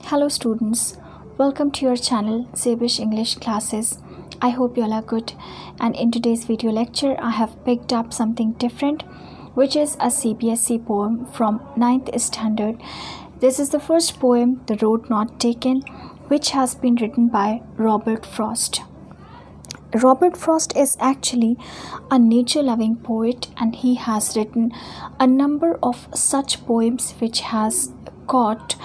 Hello students, welcome to your channel CBSE English classes. I hope you all are good, and in today's video lecture I have picked up something different, which is a CBSE poem from 9th standard. This is the first poem, The Road Not Taken, which has been written by Robert Frost. Robert Frost is actually a nature-loving poet, and he has written a number of such poems which has got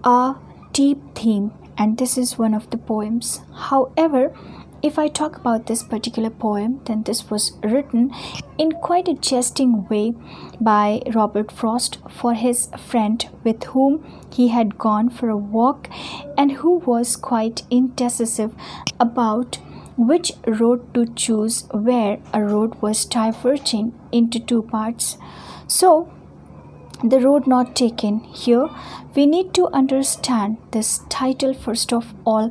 a deep theme, and this is one of the poems. However, if I talk about this particular poem, then this was written in quite a jesting way by Robert Frost for his friend with whom he had gone for a walk and who was quite indecisive about which road to choose, where a road was diverging into two parts. So, the road not taken. Here we need to understand this title first of all,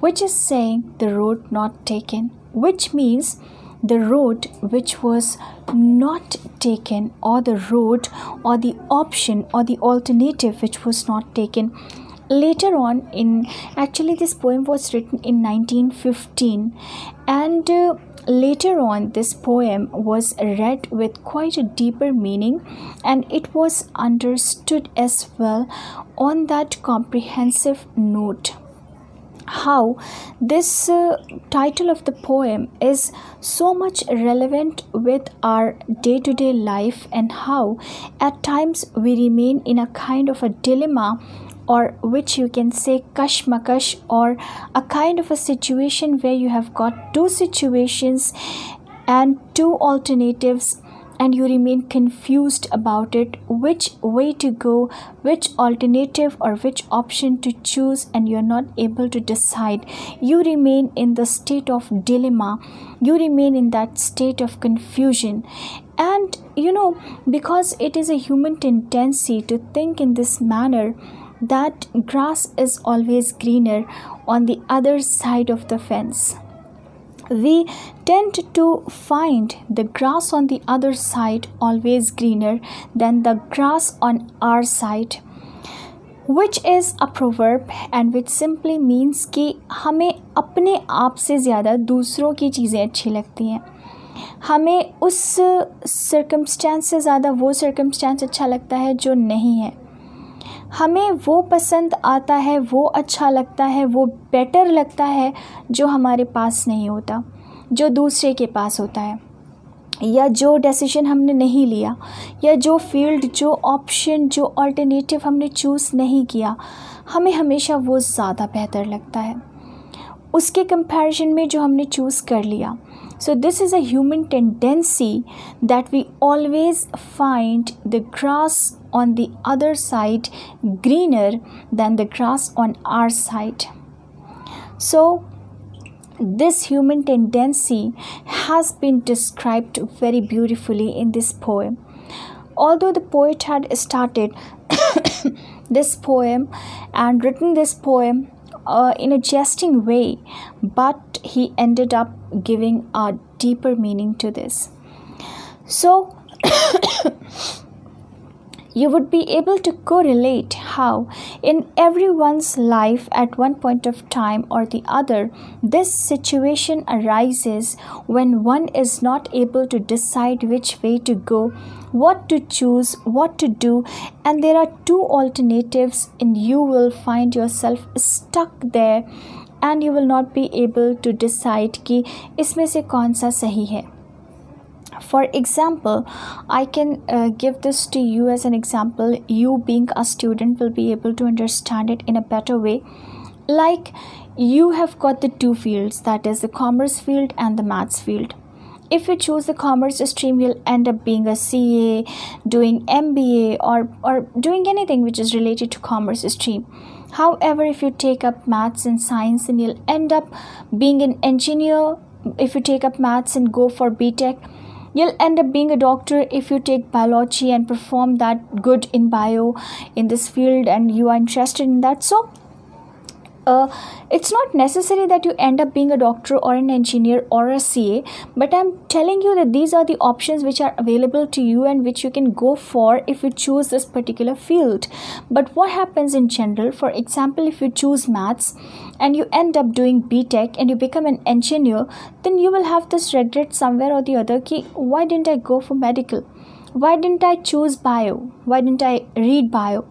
which is saying the road not taken, which means the road which was not taken, or the road or the option or the alternative which was not taken. Later on, actually this poem was written in 1915, and later on this poem was read with quite a deeper meaning, and it was understood as well on that comprehensive note. How this title of the poem is so much relevant with our day-to-day life, and how at times we remain in a kind of a dilemma, or which you can say kashmakash, or a kind of a situation where you have got two situations and two alternatives, and you remain confused about it, which way to go, which alternative or which option to choose, and you are not able to decide. You remain in the state of dilemma, you remain in that state of confusion. And because it is a human tendency to think in this manner, that grass is always greener on the other side of the fence. We tend to find the grass on the other side always greener than the grass on our side, which is a proverb, and which simply means कि हमें अपने आप से ज़्यादा दूसरों की चीज़ें अच्छी लगती हैं. हमें उस सर्कमस्टेंस से ज़्यादा वो सर्कमस्टेंस अच्छा लगता है जो नहीं है. हमें वो पसंद आता है, वो अच्छा लगता है, वो बेटर लगता है जो हमारे पास नहीं होता, जो दूसरे के पास होता है, या जो डिसीजन हमने नहीं लिया, या जो फील्ड, जो ऑप्शन, जो अल्टरनेटिव हमने चूज़ नहीं किया, हमें हमेशा वो ज़्यादा बेहतर लगता है उसके कंपैरिजन में जो हमने चूज़ कर लिया. So this is a human tendency that we always find the grass on the other side greener than the grass on our side. So this human tendency has been described very beautifully in this poem. Although the poet had started this poem and written this poem in a jesting way, but he ended up giving a deeper meaning to this. So you would be able to correlate how in everyone's life at one point of time or the other, this situation arises when one is not able to decide which way to go, what to choose, what to do, and there are two alternatives, and you will find yourself stuck there, and you will not be able to decide कि इसमें से कौन सा सही है. For example, I can give this to you as an example. You being a student will be able to understand it in a better way. Like, you have got the two fields, that is the commerce field and the maths field. If you choose the commerce stream, you'll end up being a CA, doing MBA, or doing anything which is related to commerce stream. However, if you take up maths and science, then you'll end up being an engineer. If you take up maths and go for BTech, you'll end up being a doctor if you take biology and perform that good in bio in this field and you are interested in that. So it's not necessary that you end up being a doctor or an engineer or a CA, but I'm telling you that these are the options which are available to you and which you can go for if you choose this particular field. But what happens in general, for example, if you choose maths and you end up doing BTech and you become an engineer, then you will have this regret somewhere or the other ki, why didn't I go for medical? Why didn't I choose bio? Why didn't I read bio?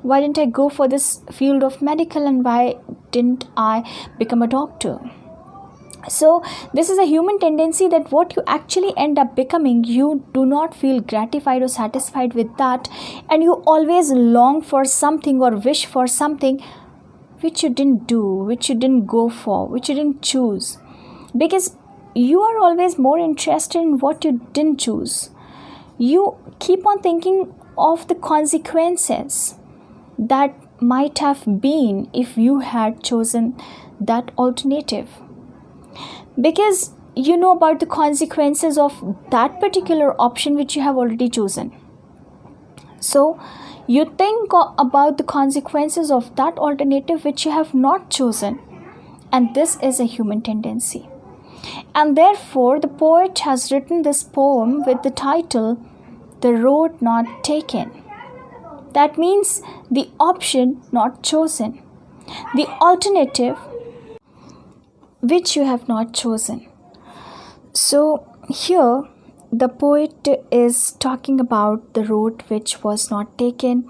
Why didn't I go for this field of medical, and why didn't I become a doctor? So this is a human tendency that what you actually end up becoming, you do not feel gratified or satisfied with that, and you always long for something or wish for something which you didn't do, which you didn't go for, which you didn't choose, because you are always more interested in what you didn't choose. You keep on thinking of the consequences that might have been if you had chosen that alternative, because you know about the consequences of that particular option which you have already chosen. So you think about the consequences of that alternative which you have not chosen, and this is a human tendency. And therefore the poet has written this poem with the title The Road Not Taken. That means the option not chosen, the alternative which you have not chosen. So here the poet is talking about the road which was not taken,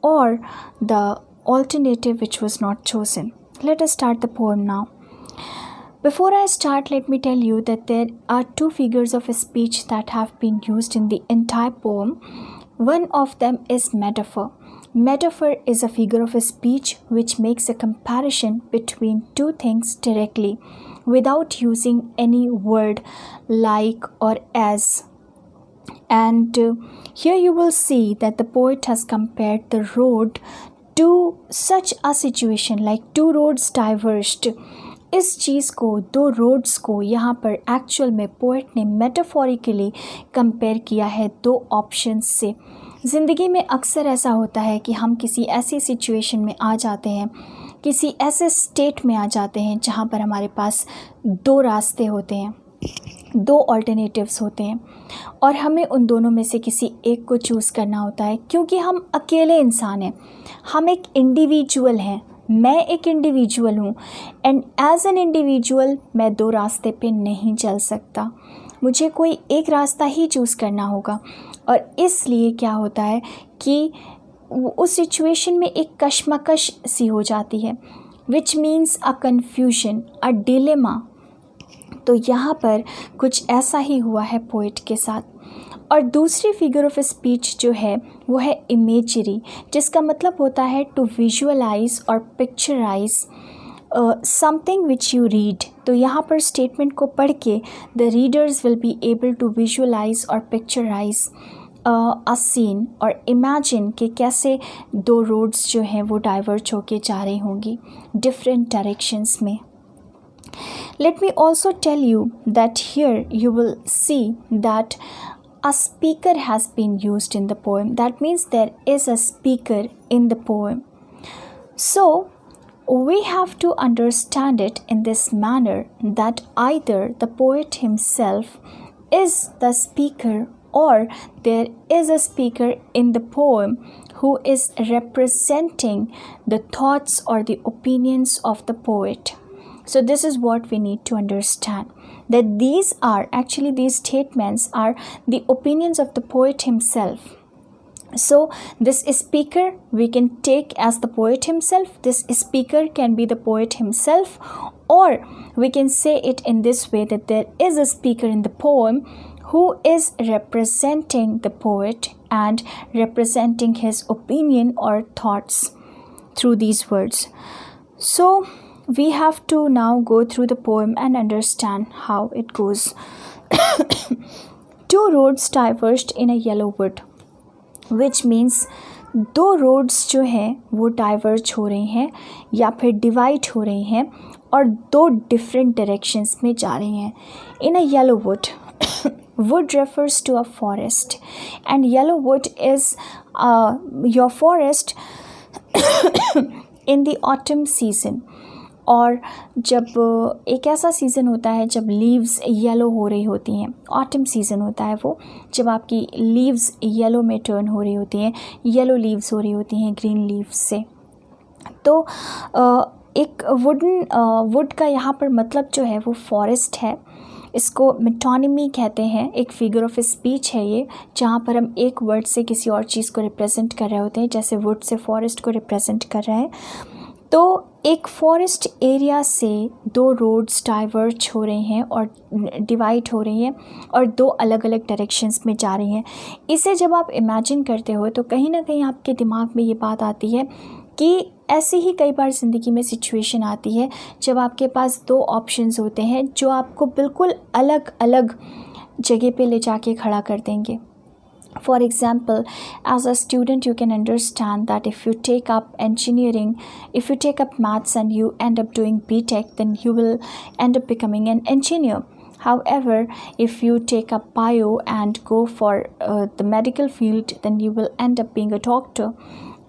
or the alternative which was not chosen. Let us start the poem now. Before I start, let me tell you that there are two figures of speech that have been used in the entire poem. One of them is metaphor. Metaphor is a figure of speech which makes a comparison between two things directly without using any word like or as. And here you will see that the poet has compared the road to such a situation like two roads diverged. इस चीज़ को, दो roads को यहाँ पर actual में poet ने metaphorically compare किया है दो ऑप्शंस से। ज़िंदगी में अक्सर ऐसा होता है कि हम किसी ऐसी सिचुएशन में आ जाते हैं, किसी ऐसे स्टेट में आ जाते हैं जहाँ पर हमारे पास दो रास्ते होते हैं, दो ऑल्टरनेटिव्स होते हैं, और हमें उन दोनों में से किसी एक को चूज़ करना होता है, क्योंकि हम अकेले इंसान हैं, हम एक इंडिविजुअल हैं। मैं एक इंडिविजुअल हूँ, एंड एज एन इंडिविजुअल मैं दो रास्ते पे नहीं चल सकता, मुझे कोई एक रास्ता ही चूज़ करना होगा। और इसलिए क्या होता है कि उस सिचुएशन में एक कशमकश सी हो जाती है, which means a confusion, a dilemma. तो यहाँ पर कुछ ऐसा ही हुआ है पोइट के साथ। और दूसरी फिगर ऑफ स्पीच जो है वो है इमेजरी, जिसका मतलब होता है टू विजुअलाइज और picturise something which you read. तो यहाँ पर स्टेटमेंट को पढ़ के the readers will be able to visualise और पिक्चराइज अ सीन, और इमेजिन कि कैसे दो रोड्स जो हैं वो डाइवर्ज होके जा रही होंगी डिफरेंट डायरेक्शंस में। Let me also tell you that here you will see that a speaker has been used in the poem. That means there is a speaker in the poem. So we have to understand it in this manner that either the poet himself is the speaker, or there is a speaker in the poem who is representing the thoughts or the opinions of the poet. So this is what we need to understand, that these statements are the opinions of the poet himself. So this speaker we can take as the poet himself, this speaker can be the poet himself, or we can say it in this way that there is a speaker in the poem who is representing the poet and representing his opinion or thoughts through these words. So we have to now go through the poem and understand how it goes. Two roads diverged in a yellow wood, which means दो roads जो हैं वो diverge हो रही हैं या फिर divide हो रही हैं और दो different directions में जा रही हैं. In a yellow wood, wood refers to a forest, and yellow wood is your forest in the autumn season. और जब एक ऐसा सीज़न होता है जब लीव्स येलो हो रही होती हैं, ऑटम सीज़न होता है वो, जब आपकी लीव्स येलो में टर्न हो रही होती हैं, येलो लीव्स हो रही होती हैं ग्रीन लीव्स से। तो एक वुड का यहाँ पर मतलब जो है वो फॉरेस्ट है। इसको मेटोनिमी कहते हैं, एक फिगर ऑफ स्पीच है ये, जहाँ पर हम एक वर्ड से किसी और चीज़ को रिप्रेजेंट कर रहे होते हैं, जैसे वुड से फॉरेस्ट को रिप्रेजेंट कर रहे हैं। तो एक फॉरेस्ट एरिया से दो रोड्स डाइवर्ज हो रही हैं और डिवाइड हो रही हैं और दो अलग अलग डायरेक्शंस में जा रही हैं। इसे जब आप इमेजिन करते हो तो कहीं ना कहीं आपके दिमाग में ये बात आती है कि ऐसी ही कई बार ज़िंदगी में सिचुएशन आती है जब आपके पास दो ऑप्शंस होते हैं जो आपको बिल्कुल अलग अलग जगह पे ले जाके खड़ा कर देंगे। For example, as a student, you can understand that if you take up engineering, if you take up maths and you end up doing BTech, then you will end up becoming an engineer. However, if you take up bio and go for the medical field, then you will end up being a doctor.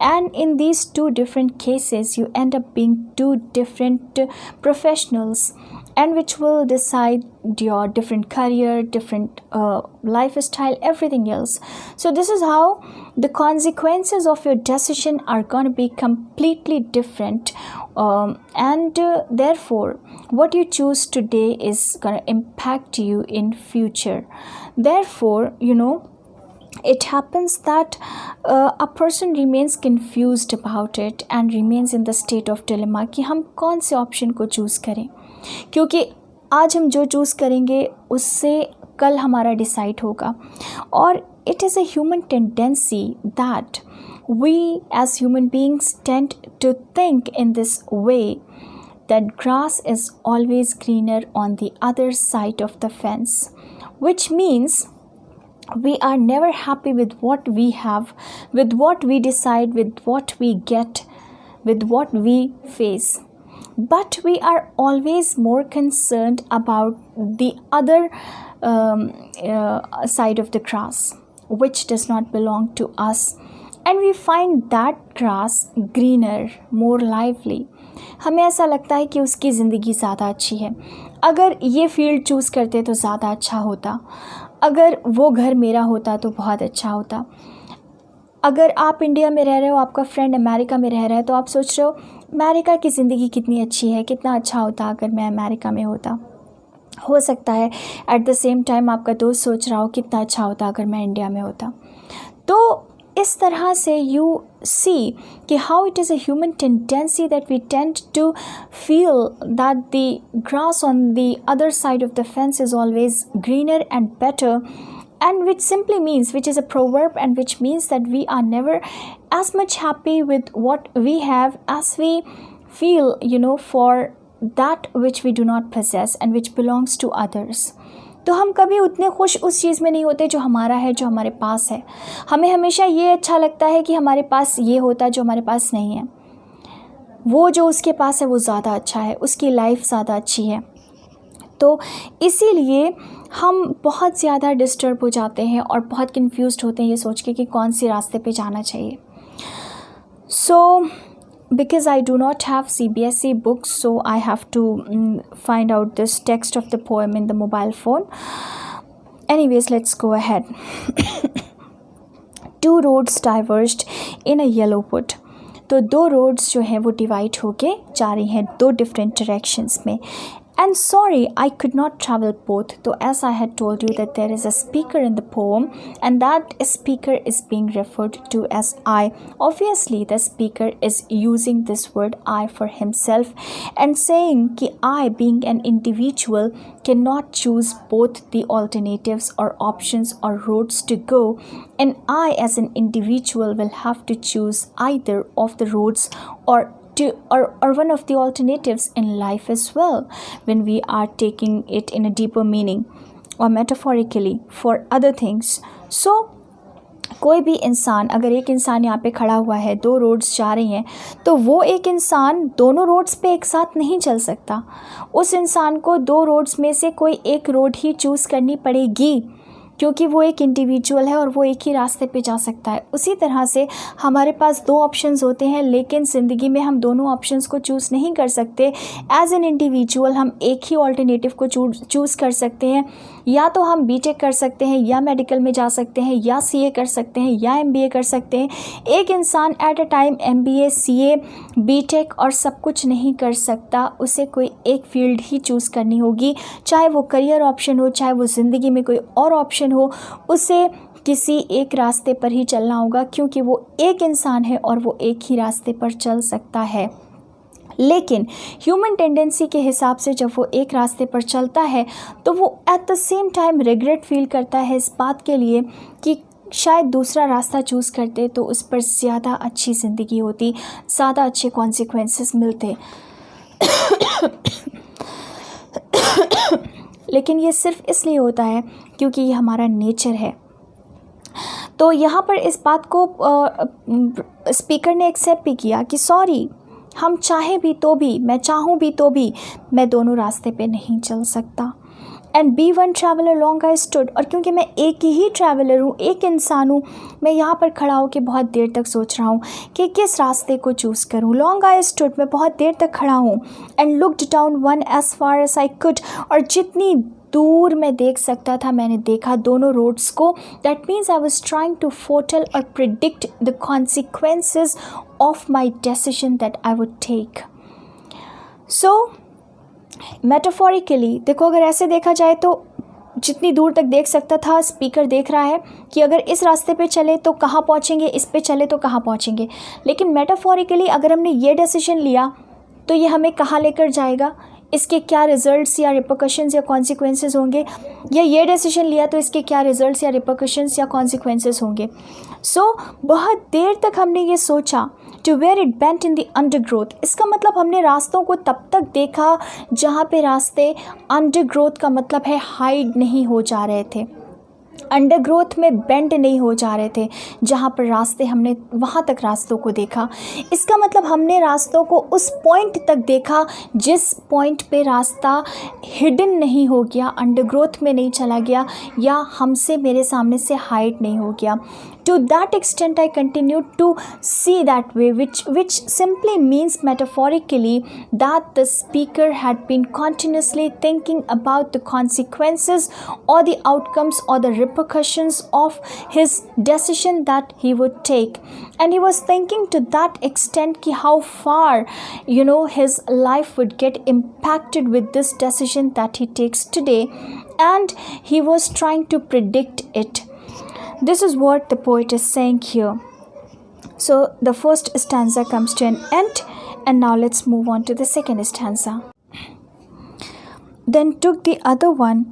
And in these two different cases, you end up being two different professionals, and which will decide your different career, different lifestyle, everything else. So this is how the consequences of your decision are going to be completely different, and therefore what you choose today is going to impact you in future. Therefore, it happens that a person remains confused about it and remains in the state of dilemma कि हम कौन से option को choose करें, क्योंकि आज हम जो चूज़ करेंगे उससे कल हमारा डिसाइड होगा। और it is a human tendency that we as human beings tend to think in this way that grass is always greener on the other side of the fence, which means we are never happy with what we have, with what we decide, with what we get, with what we face. But we are always more concerned about the other side of the grass, which does not belong to us. And we find that grass greener, more lively. हमें ऐसा लगता है कि उसकी ज़िंदगी ज़्यादा अच्छी है। अगर ये फील्ड चूज़ करते तो ज़्यादा अच्छा होता, अगर वो घर मेरा होता तो बहुत अच्छा होता। अगर आप इंडिया में रह रहे हो, आपका फ्रेंड अमेरिका में रह रहा है, तो आप सोच रहे हो अमेरिका की ज़िंदगी कितनी अच्छी है, कितना अच्छा होता अगर मैं अमेरिका में होता। हो सकता है एट द सेम टाइम आपका दोस्त सोच रहा हो कितना अच्छा होता अगर मैं इंडिया में होता। तो इस तरह से यू सी कि how it is a human tendency that we tend to feel that the grass on the other side of the fence is always greener and better, and which simply means, which is a proverb, and which means that we are never as much happy with what we have as we feel, for that which we do not possess and which belongs to others. तो हम कभी उतने खुश उस चीज़ में नहीं होते जो हमारा है, जो हमारे पास है। हमें हमेशा ये अच्छा लगता है कि हमारे पास ये होता जो हमारे पास नहीं है। वो जो उसके पास है वो ज़्यादा अच्छा है, उसकी लाइफ ज़्यादा अच्छी है। तो इसीलिए हम बहुत ज़्यादा डिस्टर्ब हो जाते हैं और बहुत कंफ्यूज्ड होते हैं ये सोच के कि कौन सी रास्ते पे जाना चाहिए। सो because I do not have CBSE books, so I have to find out this text of the poem in the mobile phone. Anyways, let's go ahead. Two roads diverged in a yellow wood. तो दो roads जो हैं वो divide होके जा रही हैं दो डिफरेंट डायरेक्शंस में। And sorry, I could not travel both. So as I had told you that there is a speaker in the poem, and that speaker is being referred to as I. Obviously, the speaker is using this word I for himself and saying that I, being an individual, cannot choose both the alternatives or options or roads to go, and I as an individual will have to choose either of the roads or one of the alternatives in life as well, when we are taking it in a deeper meaning or metaphorically for other things. So कोई भी इंसान, अगर एक इंसान यहाँ पे खड़ा हुआ है, दो रोड्स जा रही हैं, तो वो एक इंसान दोनों रोड्स पे एक साथ नहीं चल सकता। उस इंसान को दो रोड्स में से कोई एक रोड ही चूज़ करनी पड़ेगी, क्योंकि वो एक इंडिविजुअल है और वो एक ही रास्ते पे जा सकता है। उसी तरह से हमारे पास दो ऑप्शंस होते हैं, लेकिन ज़िंदगी में हम दोनों ऑप्शंस को चूज़ नहीं कर सकते। एज एन इंडिविजुअल हम एक ही ऑल्टरनेटिव को चूज़ कर सकते हैं। या तो हम बीटेक कर सकते हैं, या मेडिकल में जा सकते हैं, या सीए कर सकते हैं, या एमबीए कर सकते हैं। एक इंसान at a time MBA, CA, BTech और सब कुछ नहीं कर सकता। उसे कोई एक फील्ड ही चूज़ करनी होगी, चाहे वो करियर ऑप्शन हो, चाहे वो ज़िंदगी में कोई और ऑप्शन हो। उसे किसी एक रास्ते पर ही चलना होगा, क्योंकि वो एक इंसान है और वो एक ही रास्ते पर चल सकता है। लेकिन ह्यूमन टेंडेंसी के हिसाब से जब वो एक रास्ते पर चलता है तो वो at the same time regret feel करता है इस बात के लिए कि शायद दूसरा रास्ता चूज़ करते तो उस पर ज़्यादा अच्छी ज़िंदगी होती, ज़्यादा अच्छे कॉन्सिक्वेंसेस मिलते। लेकिन ये सिर्फ इसलिए होता है क्योंकि ये हमारा नेचर है। तो यहाँ पर इस बात को स्पीकर ने एक्सेप्ट भी किया कि सॉरी, हम चाहे भी तो भी, मैं चाहूँ भी तो भी, मैं दोनों रास्ते पे नहीं चल सकता। And be one traveller long I stood, और क्योंकि मैं एक ही ट्रैवलर हूँ, एक इंसान हूँ, मैं यहाँ पर खड़ा होकर बहुत देर तक सोच रहा हूँ कि किस रास्ते को चूज़ करूँ। लॉन्ग आई स्टूड, मैं बहुत देर तक खड़ा हूँ। And looked down one as far as I could, और जितनी दूर मैं देख सकता था मैंने देखा दोनों रोड्स को। That means I was trying to foretell or predict the consequences of my decision that I would take. So metaphorically देखो, अगर ऐसे देखा जाए तो जितनी दूर तक देख सकता था, स्पीकर देख रहा है कि अगर इस रास्ते पे चले तो कहाँ पहुँचेंगे, इस पे चले तो कहाँ पहुँचेंगे। लेकिन मेटाफोरिकली अगर हमने ये डिसीजन लिया तो ये हमें कहाँ लेकर जाएगा, इसके क्या रिजल्ट्स या रिपरकशंस या कॉन्सिक्वेंसेस होंगे, या ये डिसीजन लिया तो इसके क्या रिजल्ट्स या रिपरकशंस या कॉन्सिक्वेंसेस होंगे। सो बहुत देर तक हमने ये सोचा, to where it bent in the undergrowth. इसका मतलब हमने रास्तों को तब तक देखा जहाँ पे रास्ते अंडरग्रोथ का मतलब है हाइड नहीं हो जा रहे थे, अंडरग्रोथ में बेंड नहीं हो जा रहे थे, जहाँ पर रास्ते हमने वहाँ तक रास्तों को देखा। इसका मतलब हमने रास्तों को उस पॉइंट तक देखा जिस पॉइंट पे रास्ता हिडन नहीं हो गया, अंडरग्रोथ में नहीं चला गया, या हमसे मेरे सामने से हाइड नहीं हो गया। To that extent, I continued to see that way, which simply means metaphorically that the speaker had been continuously thinking about the consequences or the outcomes or the repercussions of his decision that he would take. And he was thinking to that extent ki how far, his life would get impacted with this decision that he takes today. And he was trying to predict it. This is what the poet is saying here. So the first stanza comes to an end, and now let's move on to the second stanza. Then took the other one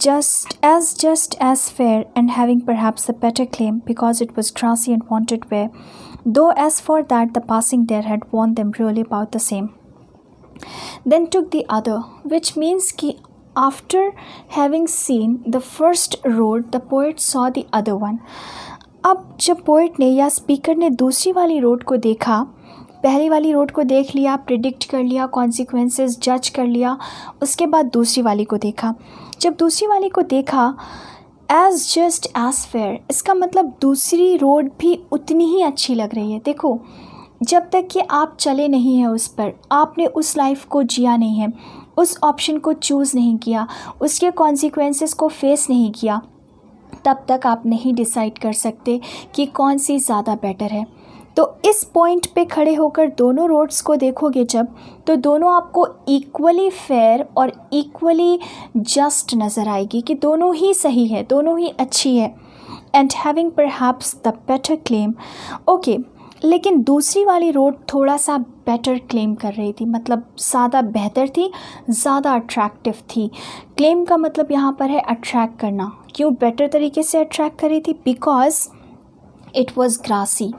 just as fair, and having perhaps the better claim, because it was grassy and wanted wear, though as for that the passing there had worn them really about the same. Then took the other, which means ki after having seen the first road, the poet saw the other one. अब जब poet ने या speaker ने दूसरी वाली road को देखा, पहली वाली रोड को देख लिया, प्रिडिक्ट कर लिया, कॉन्सिक्वेंसेस जज कर लिया, उसके बाद दूसरी वाली को देखा। जब दूसरी वाली को देखा, एज जस्ट एज फेयर, इसका मतलब दूसरी रोड भी उतनी ही अच्छी लग रही है। देखो, जब तक कि आप चले नहीं हैं उस पर, आपने उस लाइफ को जिया नहीं है, उस ऑप्शन को चूज़ नहीं किया, उसके कॉन्सिक्वेंसेस को फेस नहीं किया, तब तक आप नहीं डिसाइड कर सकते कि कौन सी ज़्यादा बेटर है। तो इस पॉइंट पे खड़े होकर दोनों रोड्स को देखोगे जब, तो दोनों आपको इक्वली फेयर और इक्वली जस्ट नज़र आएगी कि दोनों ही सही है, दोनों ही अच्छी है। And having perhaps the better claim, okay, लेकिन दूसरी वाली रोड थोड़ा सा बेटर क्लेम कर रही थी, मतलब ज़्यादा बेहतर थी, ज़्यादा अट्रैक्टिव थी। क्लेम का मतलब यहाँ पर है अट्रैक्ट करना। क्यों बेटर तरीके से अट्रैक्ट कर रही थी? बिकॉज इट वॉज़ ग्रासी,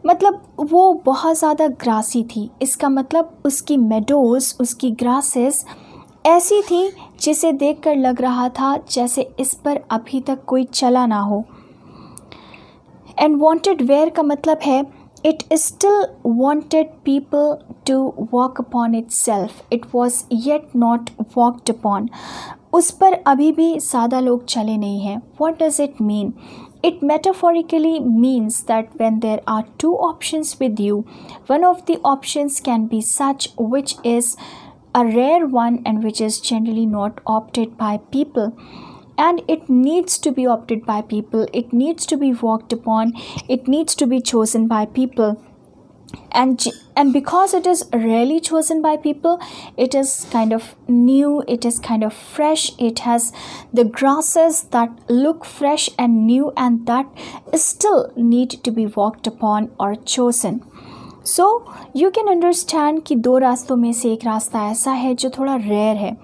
मतलब वो बहुत ज़्यादा ग्रासी थी। इसका मतलब उसकी मेडोज़, उसकी ग्रासेस ऐसी थी जिसे देखकर लग रहा था जैसे इस पर अभी तक कोई चला ना हो। एंड वॉन्टेड वेयर का मतलब है it still wanted people to walk upon itself. It was yet not walked upon. उस पर अभी भी ज़्यादा लोग चले नहीं हैं. What does it mean? It metaphorically means that when there are two options with you, one of the options can be such which is a rare one and which is generally not opted by people. And it needs to be opted by people, it needs to be walked upon, it needs to be chosen by people. And because it is rarely chosen by people, it is kind of new, it is kind of fresh, it has the grasses that look fresh and new and that still need to be walked upon or chosen. So you can understand कि दो रास्तों में से एक रास्ता ऐसा है जो थोड़ा रेयर है,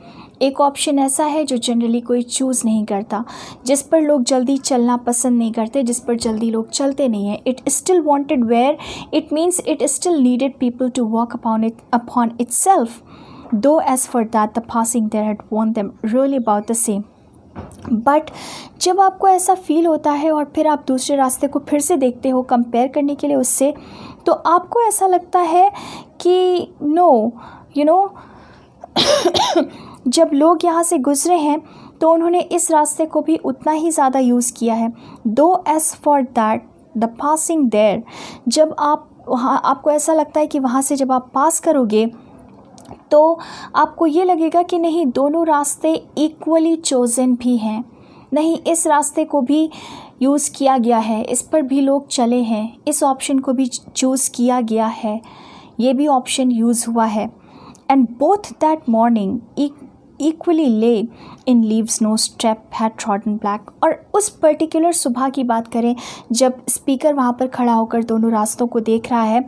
एक ऑप्शन ऐसा है जो जनरली कोई चूज़ नहीं करता, जिस पर लोग जल्दी चलना पसंद नहीं करते, जिस पर जल्दी लोग चलते नहीं हैं. It still wanted wear it means it still needed people to walk upon itself, though as for that the passing there had warned them really about the same. But जब आपको ऐसा फील होता है और फिर आप दूसरे रास्ते को फिर से देखते हो कंपेयर करने के लिए उससे, तो आपको ऐसा लगता है कि नो यू नो जब लोग यहाँ से गुज़रे हैं तो उन्होंने इस रास्ते को भी उतना ही ज़्यादा यूज़ किया है. Though as for that the passing there, जब आप वहाँ आपको ऐसा लगता है कि वहाँ से जब आप पास करोगे तो आपको ये लगेगा कि नहीं, दोनों रास्ते इक्वली चोज़न भी हैं, नहीं इस रास्ते को भी यूज़ किया गया है, इस पर भी लोग चले हैं, इस ऑप्शन को भी चूज़ किया गया है, ये भी ऑप्शन यूज़ हुआ है. And both that morning equally lay in leaves no step had trodden black. और उस पर्टिकुलर सुबह की बात करें जब स्पीकर वहाँ पर खड़ा होकर दोनों रास्तों को देख रहा है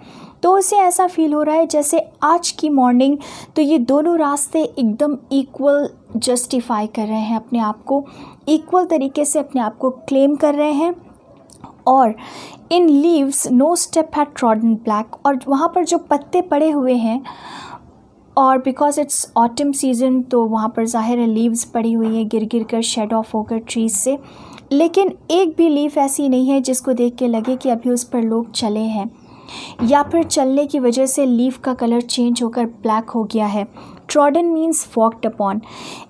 तो उसे ऐसा फील हो रहा है जैसे आज की मॉर्निंग तो ये दोनों रास्ते एकदम इक्वल जस्टिफाई कर रहे हैं, अपने आप को इक्वल तरीके से अपने आप को क्लेम कर रहे हैं. और in leaves no step had trodden black, और वहाँ पर जो पत्ते पड़े हुए हैं और बिकॉज इट्स ऑटम सीज़न तो वहाँ पर ज़ाहिर है लीव्स पड़ी हुई हैं गिर गिर कर शेड ऑफ होकर ट्रीज़ से, लेकिन एक भी लीफ ऐसी नहीं है जिसको देख के लगे कि अभी उस पर लोग चले हैं या फिर चलने की वजह से लीफ का कलर चेंज होकर ब्लैक हो गया है. Trodden means walked upon.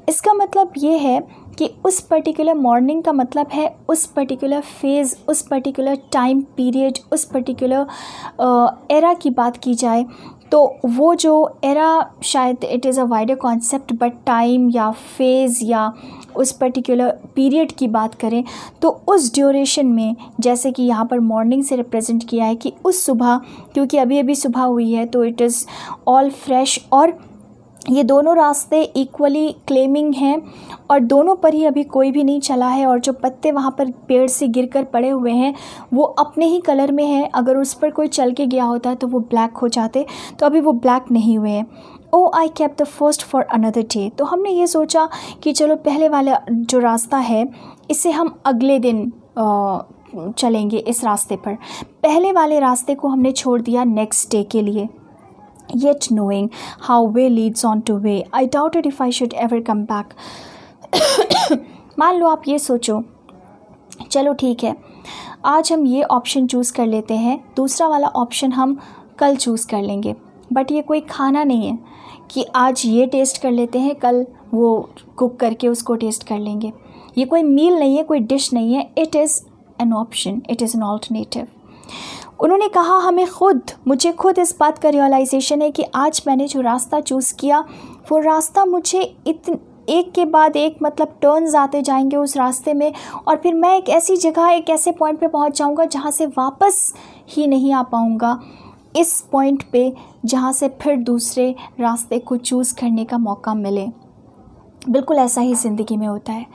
इसका मतलब ये है कि उस पर्टिकुलर मॉर्निंग का मतलब है उस पर्टिकुलर फेज़, उस पर्टिकुलर टाइम पीरियड, उस पर्टिकुलर एरा की बात की जाए तो वो जो एरा शायद it is a wider concept, but time या फेज़ या उस पर्टिकुलर पीरियड की बात करें तो उस ड्यूरेशन में, जैसे कि यहाँ पर मॉर्निंग से रिप्रेजेंट किया है कि उस सुबह, क्योंकि अभी अभी सुबह हुई है तो इट इज़ ऑल फ्रेश, और ये दोनों रास्ते इक्वली क्लेमिंग हैं और दोनों पर ही अभी कोई भी नहीं चला है, और जो पत्ते वहाँ पर पेड़ से गिरकर पड़े हुए हैं वो अपने ही कलर में हैं. अगर उस पर कोई चल के गया होता तो वो ब्लैक हो जाते, तो अभी वो ब्लैक नहीं हुए हैं. Oh I kept the first for another day. तो हमने ये सोचा कि चलो पहले वाला जो रास्ता है इसे हम अगले दिन चलेंगे इस रास्ते पर. पहले वाले रास्ते को हमने छोड़ दिया नेक्स्ट डे के लिए. Yet knowing how way leads on to way, I doubted if I should ever come back. मान लो आप ये सोचो, चलो ठीक है आज हम ये ऑप्शन चूज़ कर लेते हैं, दूसरा वाला ऑप्शन हम कल चूज़ कर लेंगे. बट ये कोई खाना नहीं है कि आज ये टेस्ट कर लेते हैं कल वो कुक करके उसको टेस्ट कर लेंगे. ये कोई मील नहीं है, कोई डिश नहीं है. It is an option, it is an alternative. उन्होंने कहा मुझे खुद इस बात का रियलाइजेशन है कि आज मैंने जो रास्ता चूज़ किया वो रास्ता मुझे एक के बाद एक मतलब टर्न्स आते जाएंगे उस रास्ते में, और फिर मैं एक ऐसी जगह, एक ऐसे पॉइंट पे पहुंच जाऊंगा जहां से वापस ही नहीं आ पाऊंगा, इस पॉइंट पे जहां से फिर दूसरे रास्ते को चूज़ करने का मौका मिले. बिल्कुल ऐसा ही ज़िंदगी में होता है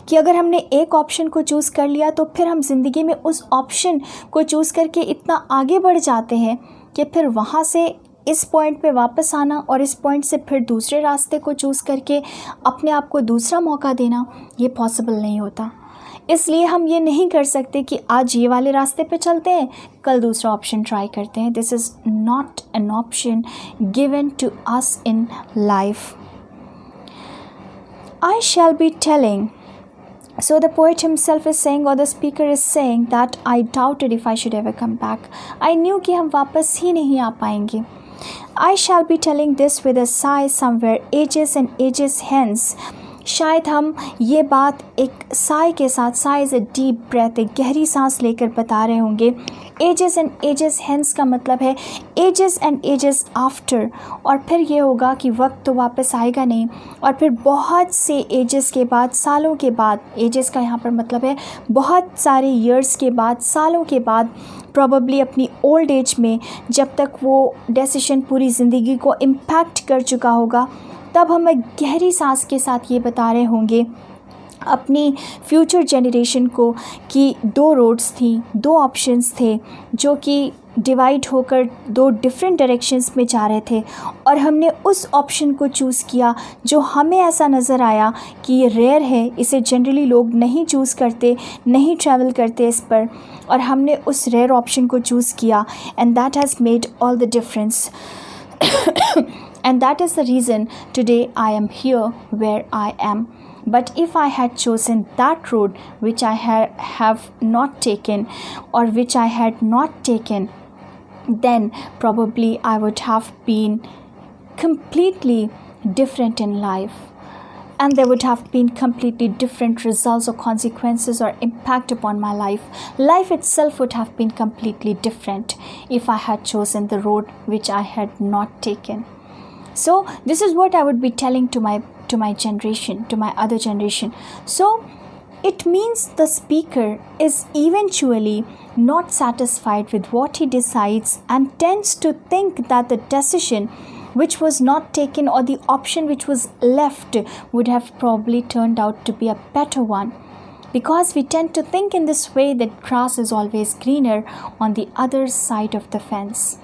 कि अगर हमने एक ऑप्शन को चूज़ कर लिया तो फिर हम ज़िंदगी में उस ऑप्शन को चूज़ करके इतना आगे बढ़ जाते हैं कि फिर वहाँ से इस पॉइंट पे वापस आना और इस पॉइंट से फिर दूसरे रास्ते को चूज़ करके अपने आप को दूसरा मौका देना ये पॉसिबल नहीं होता. इसलिए हम ये नहीं कर सकते कि आज ये वाले रास्ते पे चलते हैं, कल दूसरा ऑप्शन ट्राई करते हैं. This is not an option given to us in life. I shall be telling. So the poet himself is saying, or the speaker is saying, that I doubted if I should ever come back. I knew कि हम वापस ही नहीं आ पाएंगे. I shall be telling this with a sigh somewhere ages and ages hence, शायद हम ये बात एक साय के साथ, sigh is a deep breath, एक गहरी सांस लेकर बता रहे होंगे। एजेस एंड एजेस, हेंस का मतलब है एजेस एंड एजेस आफ्टर, और फिर ये होगा कि वक्त तो वापस आएगा नहीं, और फिर बहुत से एजेस के बाद, सालों के बाद, एजेस का यहाँ पर मतलब है बहुत सारे ईयर्स के बाद, सालों के बाद, प्रॉबली अपनी ओल्ड एज में, जब तक वो डिसीजन पूरी ज़िंदगी को इम्पैक्ट कर चुका होगा, तब हम एक गहरी सांस के साथ ये बता रहे होंगे अपनी फ्यूचर जनरेशन को कि दो रोड्स थी, दो ऑप्शंस थे जो कि डिवाइड होकर दो डिफरेंट डायरेक्शंस में जा रहे थे, और हमने उस ऑप्शन को चूज़ किया जो हमें ऐसा नज़र आया कि ये रेयर है, इसे जनरली लोग नहीं चूज़ करते, नहीं ट्रैवल करते इस पर, और हमने उस रेयर ऑप्शन को चूज़ किया, and that has made all the difference. And that is the reason today I am here where I am. But if I had chosen that road which I have not taken, or which I had not taken, then probably I would have been completely different in life. And there would have been completely different results or consequences or impact upon my life. Life itself would have been completely different if I had chosen the road which I had not taken. So this is what I would be telling to my generation, to my other generation. So it means the speaker is eventually not satisfied with what he decides and tends to think that the decision which was not taken, or the option which was left, would have probably turned out to be a better one. Because we tend to think in this way that grass is always greener on the other side of the fence.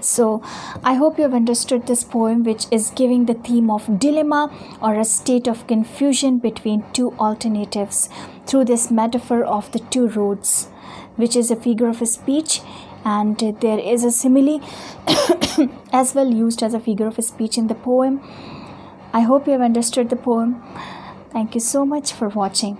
So I hope you have understood this poem, which is giving the theme of dilemma or a state of confusion between two alternatives through this metaphor of the two roads, which is a figure of speech, and there is a simile as well used as a figure of speech in the poem. I hope you have understood the poem. Thank you so much for watching.